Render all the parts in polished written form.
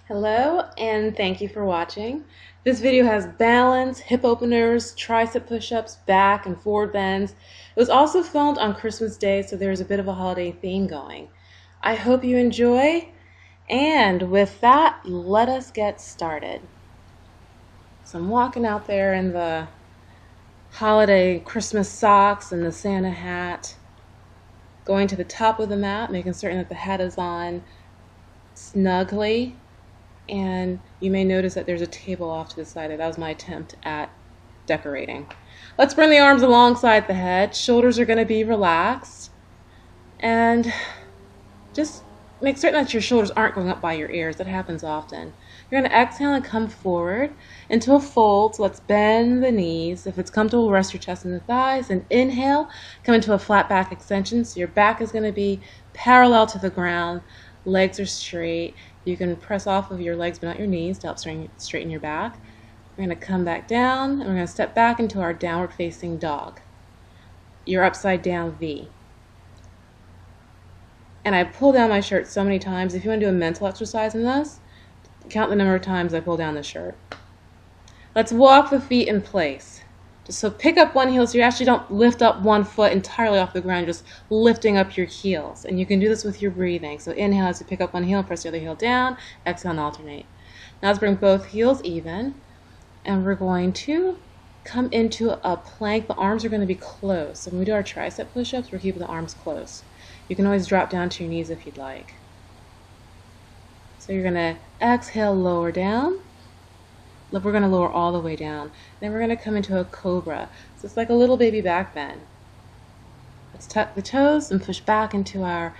Hello and thank you for watching. This video has balance, hip openers, tricep push-ups, back and forward bends. It was also filmed on Christmas Day, so there's a bit of a holiday theme going. I hope you enjoy, and with that, let us get started. So I'm walking out there in the holiday Christmas socks and the Santa hat, going to the top of the mat, making certain that the hat is on snugly. And you may notice that there's a table off to the side. That was my attempt at decorating. Let's bring the arms alongside the head. Shoulders are going to be relaxed. And just make certain that your shoulders aren't going up by your ears. That happens often. You're going to exhale and come forward into a fold. So let's bend the knees. If it's comfortable, rest your chest and the thighs. And inhale, come into a flat back extension. So your back is going to be parallel to the ground. Legs are straight. You can press off of your legs but not your knees to help straighten your back. We're going to come back down and we're going to step back into our downward facing dog. Your upside down V. And I pull down my shirt so many times. If you want to do a mental exercise in this, count the number of times I pull down the shirt. Let's walk the feet in place. So pick up one heel so you actually don't lift up one foot entirely off the ground, just lifting up your heels. And you can do this with your breathing. So inhale as you pick up one heel, press the other heel down, exhale and alternate. Now let's bring both heels even, and we're going to come into a plank. The arms are going to be closed. So when we do our tricep push-ups, we're keeping the arms closed. You can always drop down to your knees if you'd like. So you're going to exhale, lower down. We're going to lower all the way down. Then we're going to come into a cobra. So it's like a little baby back bend. Let's tuck the toes and push back into our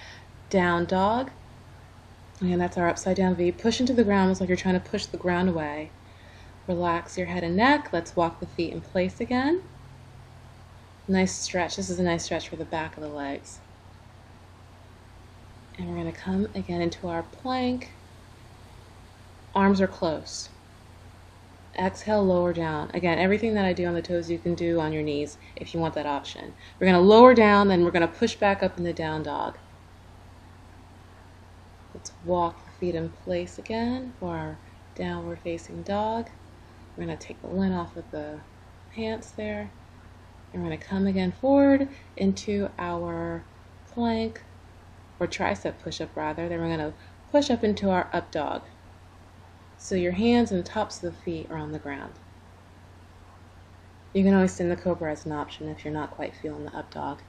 down dog. And that's our upside down V. Push into the ground almost like you're trying to push the ground away. Relax your head and neck. Let's walk the feet in place again. Nice stretch. This is a nice stretch for the back of the legs. And we're going to come again into our plank. Arms are close. Exhale, lower down. Again, everything that I do on the toes you can do on your knees if you want that option. We're going to lower down, then we're going to push back up in the down dog. Let's walk the feet in place again for our downward facing dog. We're going to take the lint off of the pants there. And we're going to come again forward into our plank, or tricep push-up rather. Then we're going to push up into our up dog. So your hands and tops of the feet are on the ground. You can always send the cobra as an option if you're not quite feeling the up dog.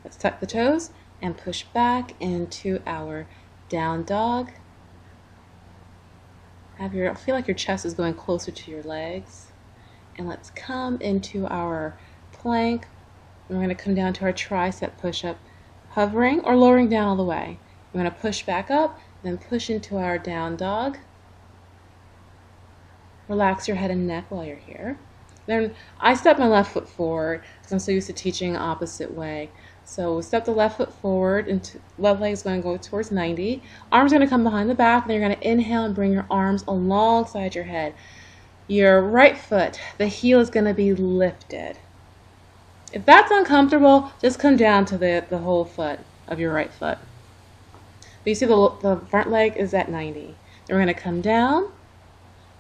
Let's tuck the toes and push back into our down dog. Feel like your chest is going closer to your legs. And let's come into our plank. And we're going to come down to our tricep push-up, hovering or lowering down all the way. We're going to push back up, then push into our down dog. Relax your head and neck while you're here. Then I step my left foot forward because I'm so used to teaching opposite way. So we'll step the left foot forward, and left leg is going to go towards 90. Arms are going to come behind the back, and then you're going to inhale and bring your arms alongside your head. Your right foot, the heel is going to be lifted. If that's uncomfortable, just come down to the whole foot of your right foot. But you see the front leg is at 90. Then we're going to come down.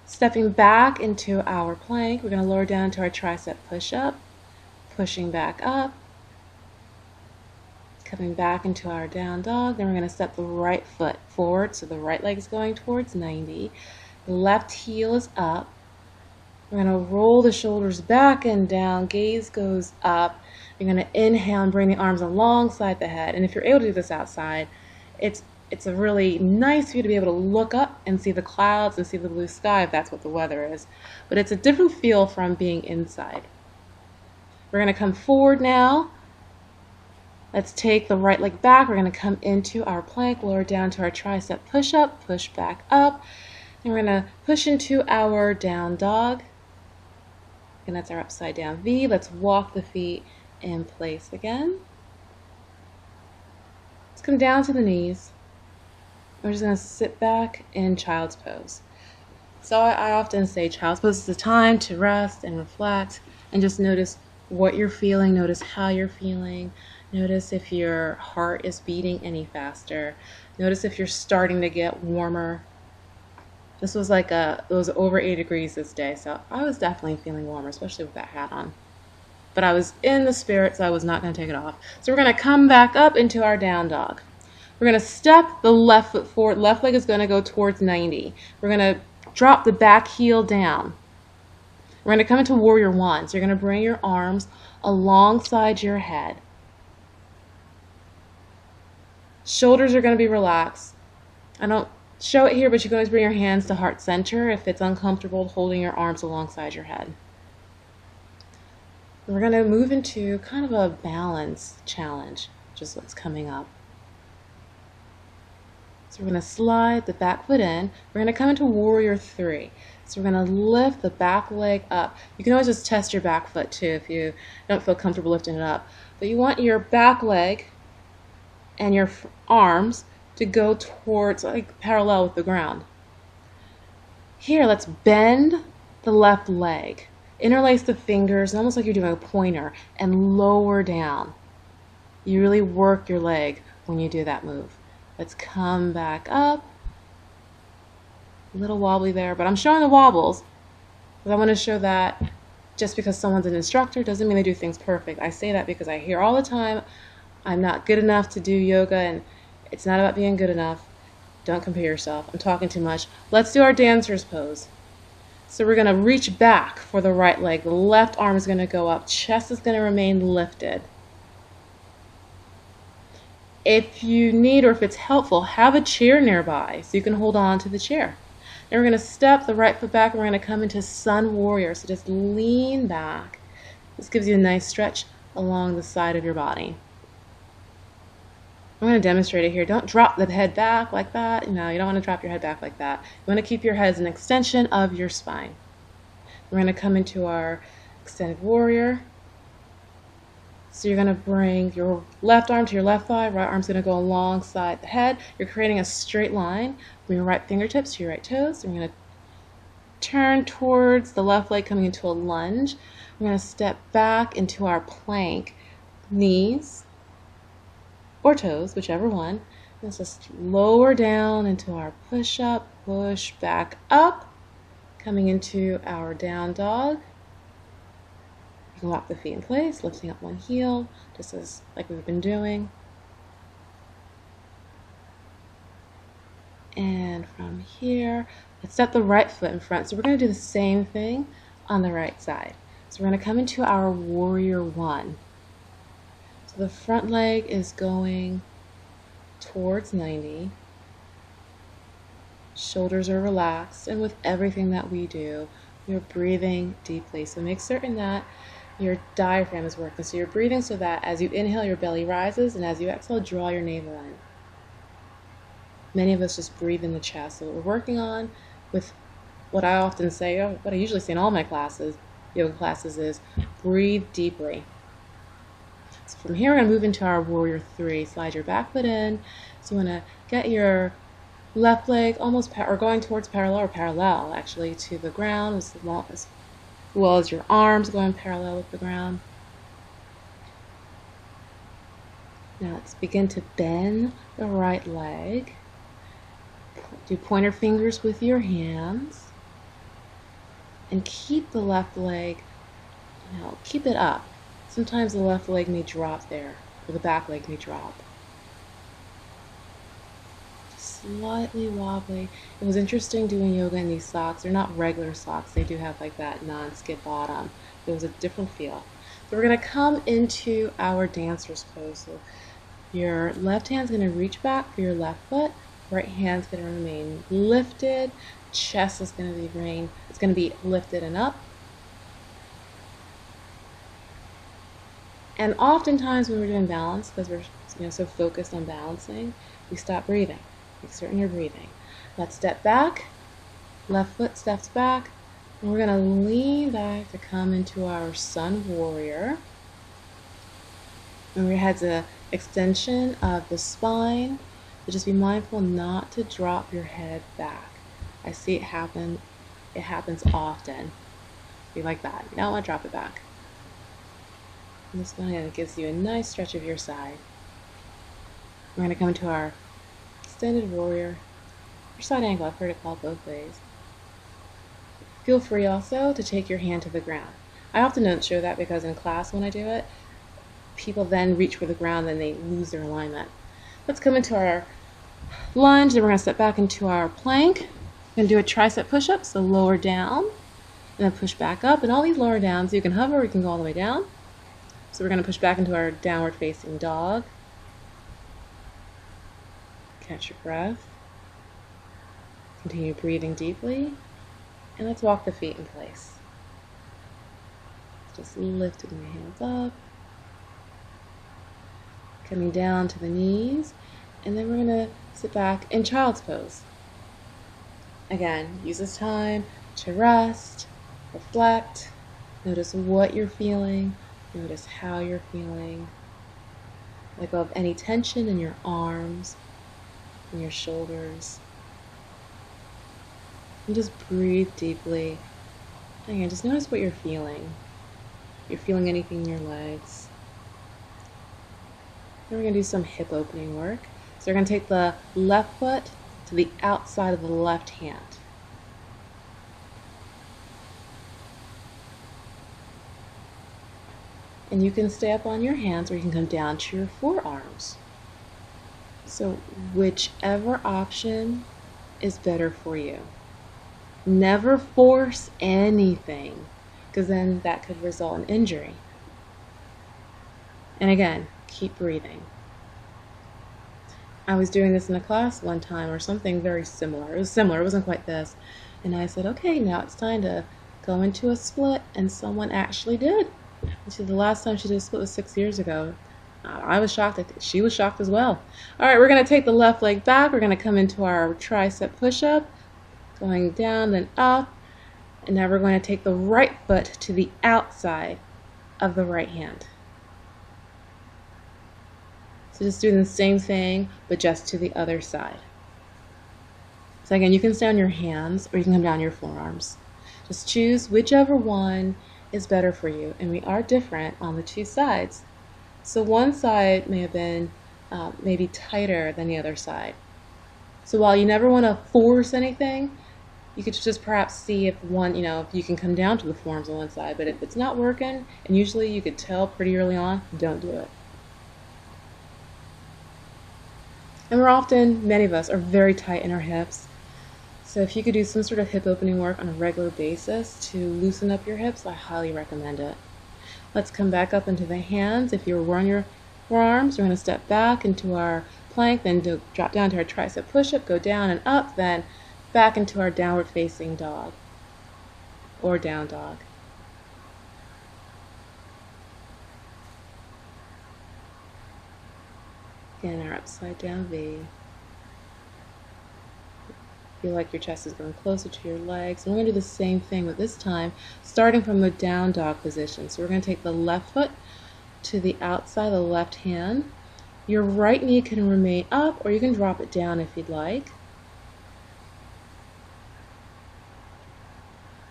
Stepping back into our plank, we're going to lower down to our tricep push-up, pushing back up, coming back into our down dog. Then we're going to step the right foot forward, so the right leg is going towards 90. The left heel is up. We're going to roll the shoulders back and down, gaze goes up. You're going to inhale and bring the arms alongside the head. And if you're able to do this outside, it's a really nice view to be able to look up and see the clouds and see the blue sky if that's what the weather is. But it's a different feel from being inside. We're going to come forward now. Let's take the right leg back. We're going to come into our plank, lower down to our tricep push-up, push back up. And we're going to push into our down dog. And that's our upside down V. Let's walk the feet in place again. Let's come down to the knees. We're just going to sit back in child's pose. So I often say child's pose is the time to rest and reflect and just notice what you're feeling, notice how you're feeling, notice if your heart is beating any faster, notice if you're starting to get warmer, This was like it was over 80 degrees this day, so I was definitely feeling warmer, especially with that hat on. But I was in the spirit, so I was not going to take it off. So we're going to come back up into our down dog. We're going to step the left foot forward. Left leg is going to go towards 90. We're going to drop the back heel down. We're going to come into warrior one. So you're going to bring your arms alongside your head. Shoulders are going to be relaxed. I don't show it here, but you can always bring your hands to heart center if it's uncomfortable holding your arms alongside your head. We're going to move into kind of a balance challenge, which is what's coming up. So we're going to slide the back foot in. We're going to come into warrior three. So we're going to lift the back leg up. You can always just test your back foot too if you don't feel comfortable lifting it up. But you want your back leg and your arms to go towards, like, parallel with the ground. Here, let's bend the left leg. Interlace the fingers, almost like you're doing a pointer, and lower down. You really work your leg when you do that move. Let's come back up. A little wobbly there, but I'm showing the wobbles because I want to show that just because someone's an instructor doesn't mean they do things perfect. I say that because I hear all the time, I'm not good enough to do yoga, and it's not about being good enough. Don't compare yourself. I'm talking too much. Let's do our dancer's pose. So we're going to reach back for the right leg. The left arm is going to go up. Chest is going to remain lifted. If you need, or if it's helpful, have a chair nearby so you can hold on to the chair. Then we're going to step the right foot back and we're going to come into sun warrior. So just lean back. This gives you a nice stretch along the side of your body. I'm going to demonstrate it here. Don't drop the head back like that. No, you don't want to drop your head back like that. You want to keep your head as an extension of your spine. We're going to come into our extended warrior. So you're going to bring your left arm to your left thigh. Right arm's going to go alongside the head. You're creating a straight line from your right fingertips to your right toes. We're going to turn towards the left leg, coming into a lunge. We're going to step back into our plank. Knees or toes, whichever one. Let's just lower down into our push-up, push back up, coming into our down dog. You can lock the feet in place, lifting up one heel, just as like we've been doing. And from here, let's step the right foot in front. So we're going to do the same thing on the right side. So we're going to come into our warrior one. So the front leg is going towards 90. Shoulders are relaxed, and with everything that we do, you're breathing deeply. So make certain that your diaphragm is working. So you're breathing so that as you inhale, your belly rises, and as you exhale, draw your navel in. Many of us just breathe in the chest. So what we're working on with what I often say, or what I usually say in all my classes, yoga classes, is breathe deeply. So from here, we're going to move into our warrior three. Slide your back foot in. So you want to get your left leg almost or going towards parallel actually to the ground, as well as your arms going parallel with the ground. Now let's begin to bend the right leg. Do pointer fingers with your hands. And keep the left leg, keep it up. Sometimes the left leg may drop there, or the back leg may drop. Just slightly wobbly. It was interesting doing yoga in these socks. They're not regular socks. They do have like that non-skid bottom. It was a different feel. So we're going to come into our dancer's pose. So your left hand's going to reach back for your left foot. Right hand's going to remain lifted. Chest is going to be lifted and up. And oftentimes when we're doing balance, because we're so focused on balancing, we stop breathing. Make certain you're breathing. Let's step back. Left foot steps back. And we're going to lean back to come into our sun warrior. And we had an extension of the spine. But just be mindful not to drop your head back. I see it happen. It happens often. Be like that. You don't want to drop it back. And this one gives you a nice stretch of your side. We're going to come into our extended warrior, or side angle. I've heard it called both ways. Feel free also to take your hand to the ground. I often don't show that because in class when I do it, people then reach for the ground and they lose their alignment. Let's come into our lunge, then we're going to step back into our plank. We're going to do a tricep push-up, so lower down, and then push back up. And all these lower downs, you can hover or you can go all the way down. So we're going to push back into our downward facing dog. Catch your breath. Continue breathing deeply. And let's walk the feet in place. Just lifting the hands up. Coming down to the knees. And then we're going to sit back in child's pose. Again, use this time to rest, reflect, notice what you're feeling, notice how you're feeling. Let go of any tension in your arms and your shoulders. And just breathe deeply. Again, just notice what you're feeling. If you're feeling anything in your legs. Then we're going to do some hip opening work. So we're going to take the left foot to the outside of the left hand. And you can stay up on your hands or you can come down to your forearms. So whichever option is better for you. Never force anything, because then that could result in injury. And again, keep breathing. I was doing this in a class one time or something very similar. It was similar, it wasn't quite this. And I said, okay, now it's time to go into a split, and someone actually did. And she said the last time she did a split was 6 years ago. I was shocked. I think she was shocked as well. All right, we're going to take the left leg back. We're going to come into our tricep push-up, going down, then up. And now we're going to take the right foot to the outside of the right hand. So just doing the same thing, but just to the other side. So again, you can stay on your hands or you can come down your forearms. Just choose whichever one is better for you. And we are different on the two sides. So one side may have been maybe tighter than the other side. So while you never want to force anything, you could just perhaps see if one, if you can come down to the forearms on one side. But if it's not working, and usually you could tell pretty early on, don't do it. And many of us are very tight in our hips. So if you could do some sort of hip opening work on a regular basis to loosen up your hips, I highly recommend it. Let's come back up into the hands. If you're on your forearms, we're going to step back into our plank, then drop down to our tricep push-up, go down and up, then back into our downward facing dog or down dog. Again, our upside down V. Feel like your chest is going closer to your legs. And we're going to do the same thing, but this time starting from the down dog position. So we're going to take the left foot to the outside of the left hand. Your right knee can remain up, or you can drop it down if you'd like.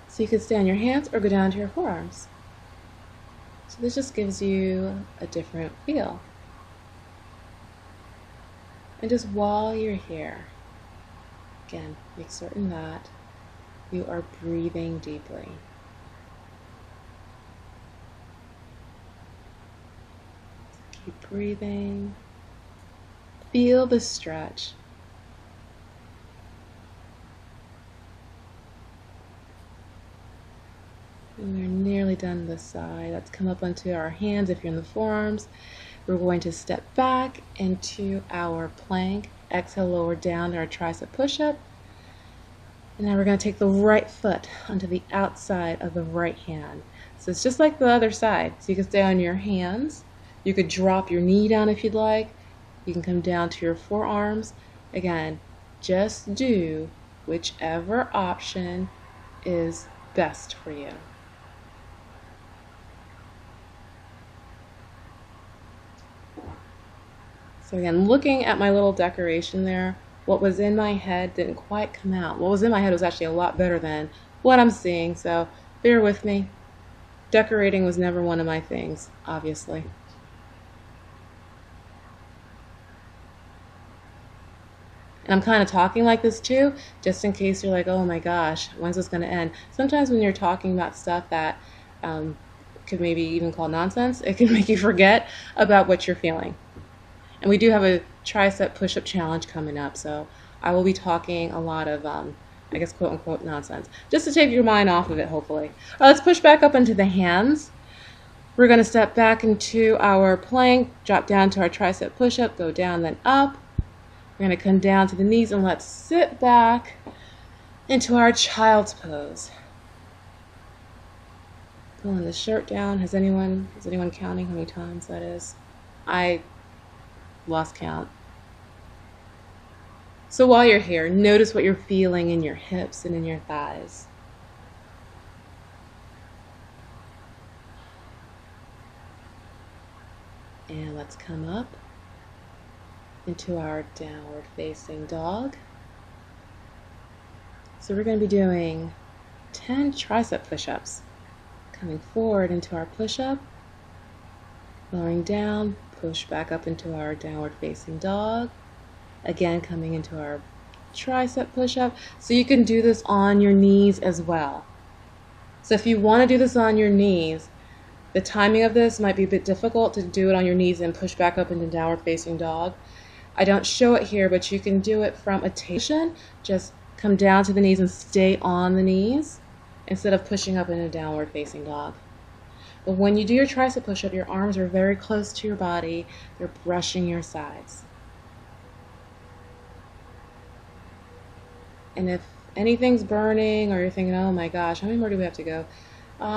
So you could stay on your hands or go down to your forearms. So this just gives you a different feel. And just while you're here, again, make certain that you are breathing deeply. Keep breathing. Feel the stretch. And we're nearly done this side. Let's come up onto our hands if you're in the forearms. We're going to step back into our plank. Exhale, lower down to our tricep push-up. And now we're going to take the right foot onto the outside of the right hand. So it's just like the other side. So you can stay on your hands. You could drop your knee down if you'd like. You can come down to your forearms. Again, just do whichever option is best for you. So again, looking at my little decoration there, what was in my head didn't quite come out. What was in my head was actually a lot better than what I'm seeing, so bear with me. Decorating was never one of my things, obviously. And I'm kind of talking like this too, just in case you're like, oh my gosh, when's this going to end? Sometimes when you're talking about stuff that could maybe even call nonsense, it can make you forget about what you're feeling. And we do have a tricep push-up challenge coming up, so I will be talking a lot of, I guess, quote-unquote nonsense, just to take your mind off of it, hopefully. Let's push back up into the hands. We're going to step back into our plank, drop down to our tricep push-up, go down, then up. We're going to come down to the knees, and let's sit back into our child's pose. Pulling the shirt down. Is anyone counting how many times that is? I lost count. So while you're here, notice what you're feeling in your hips and in your thighs. And let's come up into our downward facing dog. So we're going to be doing 10 tricep push-ups. Coming forward into our push-up, lowering down, push back up into our downward facing dog. Again, coming into our tricep push-up. So you can do this on your knees as well. So if you want to do this on your knees, the timing of this might be a bit difficult to do it on your knees and push back up into downward facing dog. I don't show it here, but you can do it from a table. Just come down to the knees and stay on the knees instead of pushing up into downward facing dog. But when you do your tricep push-up, your arms are very close to your body. They're brushing your sides. And if anything's burning or you're thinking, oh my gosh, how many more do we have to go?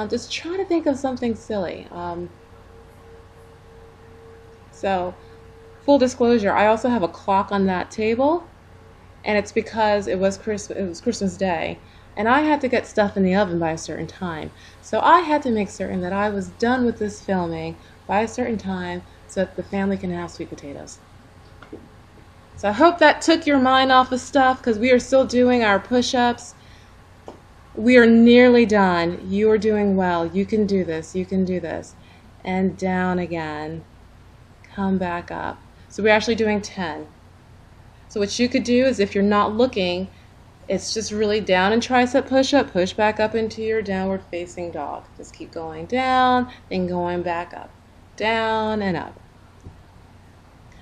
Just try to think of something silly. So, full disclosure, I also have a clock on that table, and it's because it was Christmas Day, and I had to get stuff in the oven by a certain time. So I had to make certain that I was done with this filming by a certain time so that the family can have sweet potatoes. So I hope that took your mind off of stuff, because we are still doing our push-ups. We are nearly done. You are doing well. You can do this. You can do this. And down again. Come back up. So we're actually doing 10. So what you could do is, if you're not looking, it's just really down and tricep push-up, push back up into your downward facing dog. Just keep going down, then going back up. Down and up.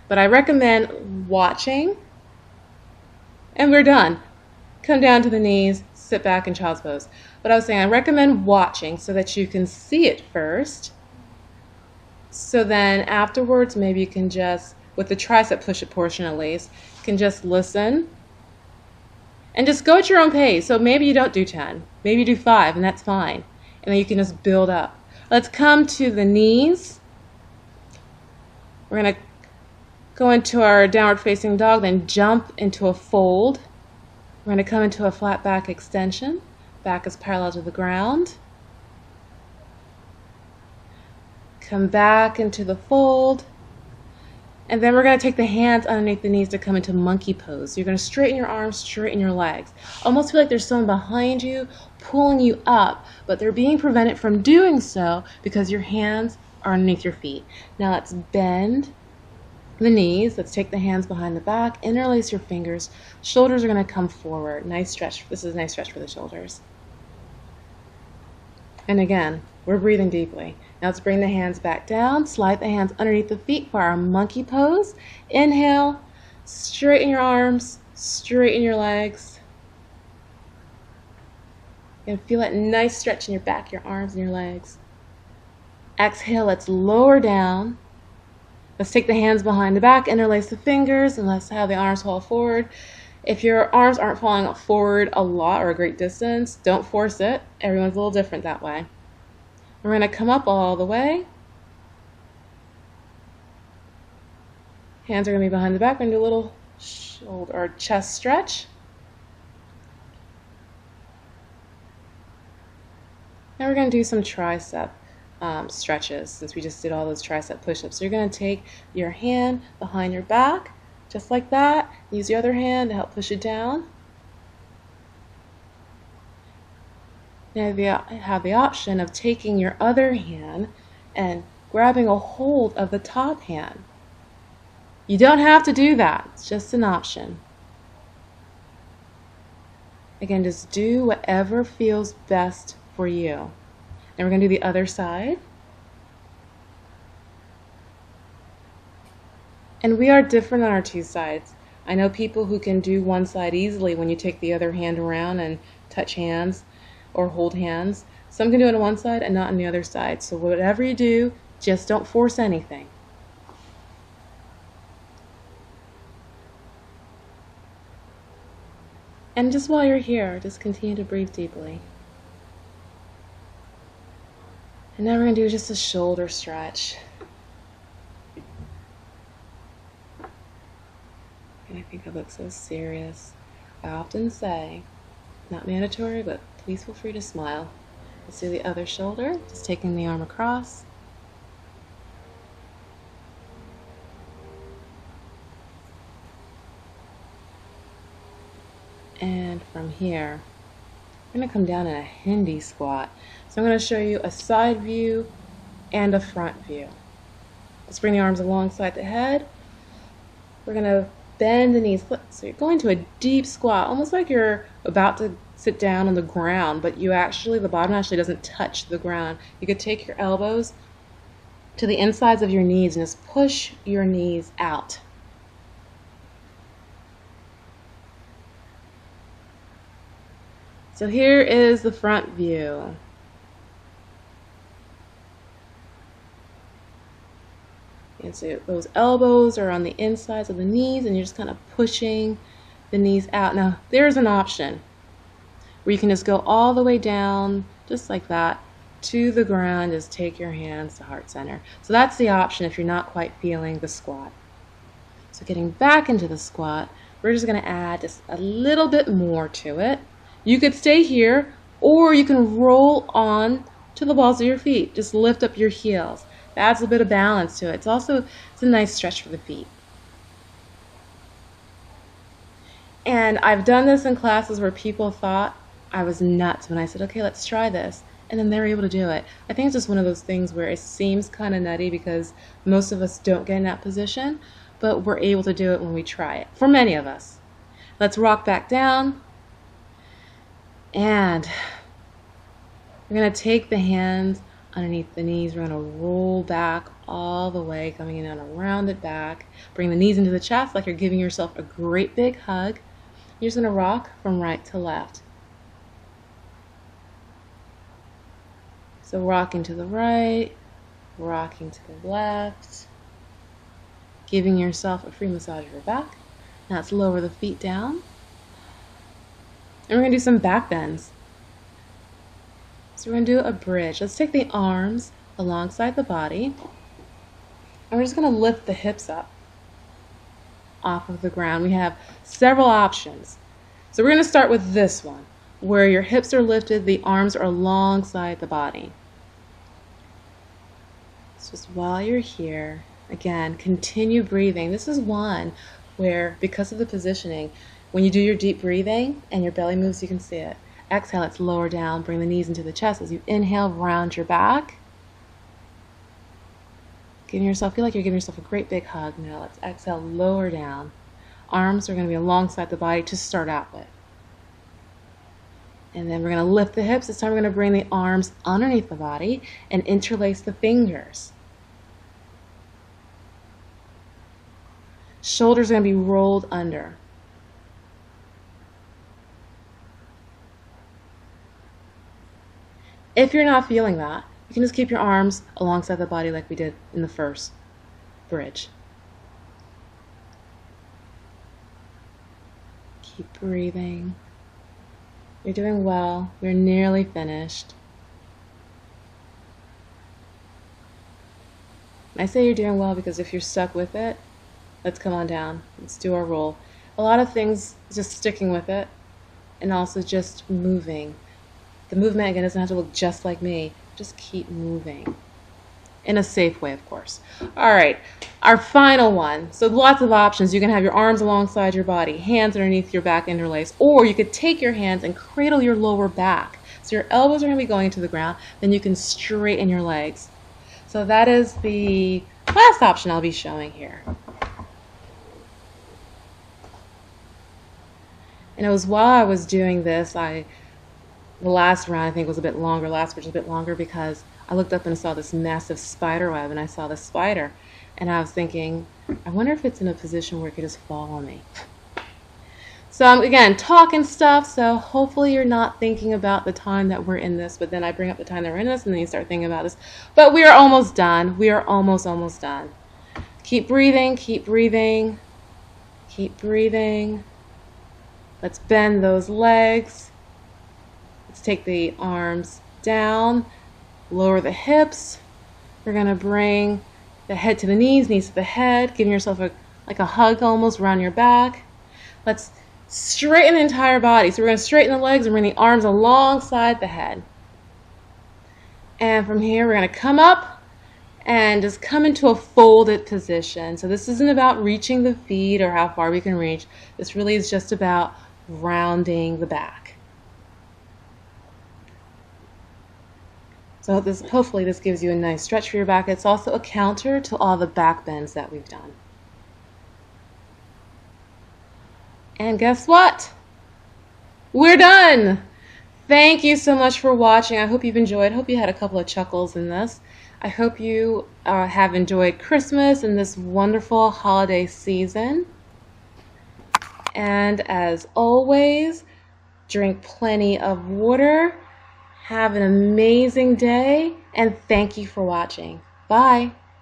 But I recommend watching, and we're done. Come down to the knees, sit back in child's pose. But I was saying, I recommend watching so that you can see it first. So then afterwards, maybe you can just, with the tricep push-up portion at least, you can just listen and just go at your own pace. So maybe you don't do 10, maybe you do 5, and that's fine. And then you can just build up. Let's come to the knees. We're going to go into our downward facing dog, then jump into a fold. We're going to come into a flat back extension. Back is parallel to the ground. Come back into the fold. And then we're going to take the hands underneath the knees to come into monkey pose. You're going to straighten your arms, straighten your legs. Almost feel like there's someone behind you pulling you up, but they're being prevented from doing so because your hands are underneath your feet. Now let's bend the knees. Let's take the hands behind the back, interlace your fingers. Shoulders are going to come forward. Nice stretch. This is a nice stretch for the shoulders. And again, we're breathing deeply. Now let's bring the hands back down. Slide the hands underneath the feet for our monkey pose. Inhale, straighten your arms, straighten your legs. You're going to feel that nice stretch in your back, your arms, and your legs. Exhale, let's lower down. Let's take the hands behind the back, interlace the fingers, and let's have the arms fall forward. If your arms aren't falling forward a lot or a great distance, don't force it. Everyone's a little different that way. We're going to come up all the way. Hands are going to be behind the back. We're going to do a little shoulder or chest stretch. Now we're going to do some tricep stretches, since we just did all those tricep push-ups. So you're going to take your hand behind your back, just like that. Use your other hand to help push it down. Now you have the option of taking your other hand and grabbing a hold of the top hand. You don't have to do that. It's just an option. Again, just do whatever feels best for you. And we're going to do the other side. And we are different on our two sides. I know people who can do one side easily when you take the other hand around and touch hands or hold hands. Some can do it on one side and not on the other side. So whatever you do, just don't force anything. And just while you're here, just continue to breathe deeply. And now we're going to do just a shoulder stretch. And I think I look so serious. I often say, not mandatory, but please feel free to smile. Let's do the other shoulder, just taking the arm across. And from here, we're going to come down in a Hindi squat. So I'm going to show you a side view and a front view. Let's bring the arms alongside the head. We're going to bend the knees. So you're going to a deep squat, almost like you're about to sit down on the ground, but the bottom actually doesn't touch the ground. You could take your elbows to the insides of your knees and just push your knees out. So here is the front view. And so those elbows are on the insides of the knees and you're just kind of pushing the knees out. Now there's an option where you can just go all the way down, just like that, to the ground. Just take your hands to heart center. So that's the option if you're not quite feeling the squat. So getting back into the squat, we're just going to add just a little bit more to it. You could stay here, or you can roll on to the balls of your feet. Just lift up your heels. Adds a bit of balance to it. It's a nice stretch for the feet. And I've done this in classes where people thought I was nuts when I said, okay, let's try this. And then they were able to do it. I think it's just one of those things where it seems kind of nutty because most of us don't get in that position, but we're able to do it when we try it. For many of us. Let's rock back down. And we're going to take the hands underneath the knees. We're going to roll back all the way, coming in on a rounded back. Bring the knees into the chest like you're giving yourself a great big hug. You're just going to rock from right to left. So rocking to the right, rocking to the left, giving yourself a free massage of your back. Now let's lower the feet down. And we're going to do some back bends. So we're going to do a bridge. Let's take the arms alongside the body. And we're just going to lift the hips up off of the ground. We have several options. So we're going to start with this one, where your hips are lifted, the arms are alongside the body. So just while you're here, again, continue breathing. This is one where, because of the positioning, when you do your deep breathing and your belly moves, you can see it. Exhale, let's lower down, bring the knees into the chest. As you inhale, round your back. Feel like you're giving yourself a great big hug. Now let's exhale, lower down. Arms are going to be alongside the body to start out with. And then we're going to lift the hips. This time we're going to bring the arms underneath the body and interlace the fingers. Shoulders are going to be rolled under. If you're not feeling that, you can just keep your arms alongside the body like we did in the first bridge. Keep breathing. You're doing well. We're nearly finished. I say you're doing well because if you're stuck with it, let's come on down. Let's do our roll. A lot of things, just sticking with it and also just moving. The movement, again, doesn't have to look just like me. Just keep moving. In a safe way, of course. All right, our final one. So lots of options. You can have your arms alongside your body, hands underneath your back interlaced, or you could take your hands and cradle your lower back. So your elbows are going to be going into the ground. Then you can straighten your legs. So that is the last option I'll be showing here. And it was while I was doing this, the last round I think was a bit longer, last bridge was a bit longer because I looked up and saw this massive spider web, and I saw the spider, and I was thinking, I wonder if it's in a position where it could just fall on me. So I'm, again, talking stuff, so hopefully you're not thinking about the time that we're in this, but then I bring up the time that we're in this, and then you start thinking about this. But we are almost done. We are almost done. Keep breathing, keep breathing, keep breathing. Let's bend those legs. Let's take the arms down, lower the hips. We're going to bring the head to the knees, knees to the head, giving yourself like a hug almost around your back. Let's straighten the entire body. So we're going to straighten the legs and bring the arms alongside the head. And from here, we're going to come up and just come into a folded position. So this isn't about reaching the feet or how far we can reach. This really is just about rounding the back. So hopefully this gives you a nice stretch for your back. It's also a counter to all the back bends that we've done. And guess what? We're done! Thank you so much for watching. I hope you've enjoyed. I hope you had a couple of chuckles in this. I hope you have enjoyed Christmas and this wonderful holiday season. And as always, drink plenty of water. Have an amazing day, and thank you for watching. Bye.